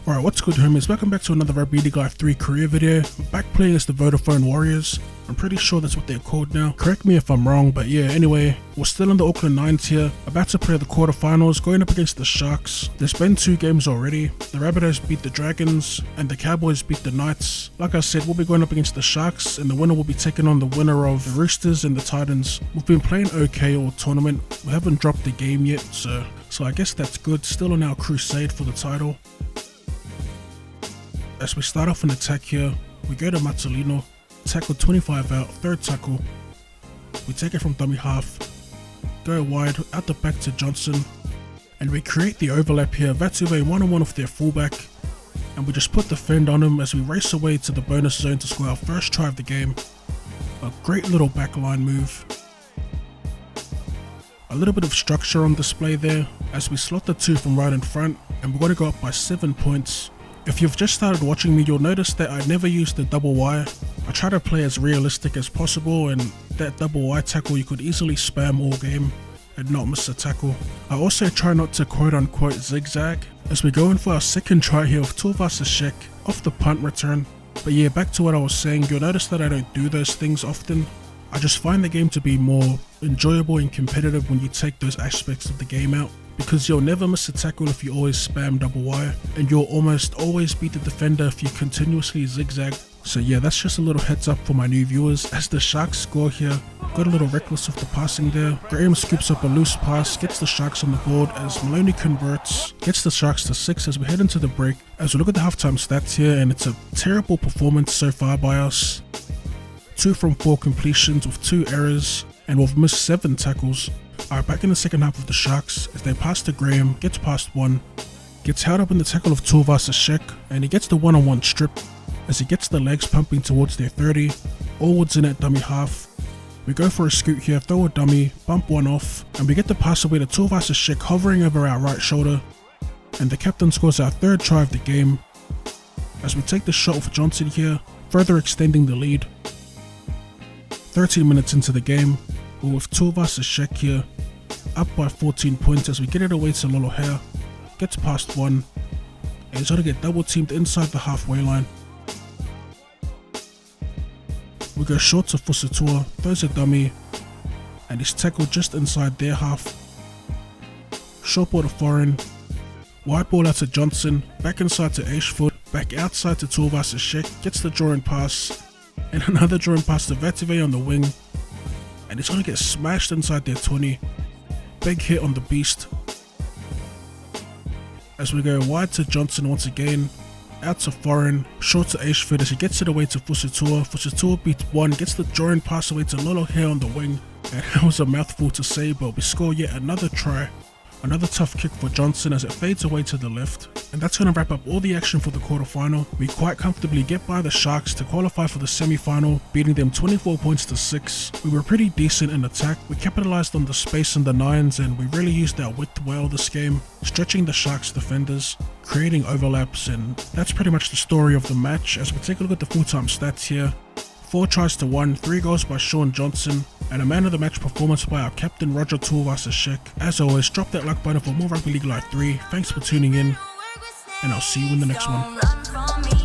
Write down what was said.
Alright, what's good homies, welcome back to another Rugby League Live 3 career video. I'm back playing as the Vodafone Warriors. I'm pretty sure that's what they're called now. Correct me if I'm wrong, but yeah, anyway, we're still in the Auckland 9s here, about to play the quarterfinals, going up against the Sharks. There's been 2 games already. The Rabbitohs beat the Dragons, and the Cowboys beat the Knights. Like I said, we'll be going up against the Sharks, and the winner will be taking on the winner of the Roosters and the Titans. We've been playing okay all tournament. We haven't dropped the game yet, so I guess that's good. Still on our crusade for the title. As we start off an attack here, we go to Mazzolino, tackle 25 out, third tackle. We take it from dummy half, go wide, out the back to Johnson, and we create the overlap here. Vatuve one-on-one off their fullback, and we just put the fend on him as we race away to the bonus zone to score our first try of the game. A great little backline move. A little bit of structure on display there as we slot the 2 from right in front, and we're going to go up by 7 points. If you've just started watching me, you'll notice that I never use the double Y. I try to play as realistic as possible, and that double Y tackle you could easily spam all game and not miss a tackle. I also try not to quote unquote zigzag as we go in for our second try here with Tuivasa-Sheck off the punt return. But yeah, back to what I was saying, you'll notice that I don't do those things often. I just find the game to be more enjoyable and competitive when you take those aspects of the game out, because you'll never miss a tackle if you always spam double Y, and you'll almost always beat the defender if you continuously zigzag. So yeah, that's just a little heads up for my new viewers. As the Sharks score here, got a little reckless with the passing there. Graham scoops up a loose pass, gets the Sharks on the board as Maloney converts, gets the Sharks to 6 as we head into the break. As we look at the halftime stats here, and it's a terrible performance so far by us. 2 from 4 completions with 2 errors, and we've missed 7 tackles. Alright, back in the second half of the Sharks, as they pass to Graham, gets past 1, gets held up in the tackle of Tuivasa-Sheck, and he gets the one-on-one strip as he gets the legs pumping towards their 30, Allwood's in at dummy half. We go for a scoot here, throw a dummy, bump one off, and we get the pass away to Tuivasa-Sheck hovering over our right shoulder, and the captain scores our 3rd try of the game as we take the shot with Johnson here, further extending the lead. 13 minutes into the game, we're with Tuivasa-Sheck here, up by 14 points as we get it away to Lolohea, gets past 1, and he's going to get double teamed inside the halfway line. We go short to Fusatua, throws a dummy, and he's tackled just inside their half. Short ball to Foreign, wide ball out to Johnson, back inside to Ashford, back outside to Tuivasa-Sheck, gets the drawing pass, and another drawing pass to Vatuve on the wing, and he's going to get smashed inside their 20. Big hit on the beast. As we go wide to Johnson once again, out to Foreign, short to Ashford as he gets it away to Fusatua. Fusatua beats 1, gets the drawing pass away to Lolohea on the wing, and that was a mouthful to say, but we score yet another try. Another tough kick for Johnson as it fades away to the left. And that's going to wrap up all the action for the quarterfinal. We quite comfortably get by the Sharks to qualify for the semi-final, beating them 24 points to 6. We were pretty decent in attack. We capitalized on the space in the 9s, and we really used our width well this game, stretching the Sharks defenders, creating overlaps, and that's pretty much the story of the match. As we take a look at the full-time stats here, 4 tries to 1, 3 goals by Sean Johnson, and a man of the match performance by our captain Roger Tuivasa-Sheck. As always, drop that like button for more Rugby League Live 3. Thanks for tuning in, and I'll see you in the next one.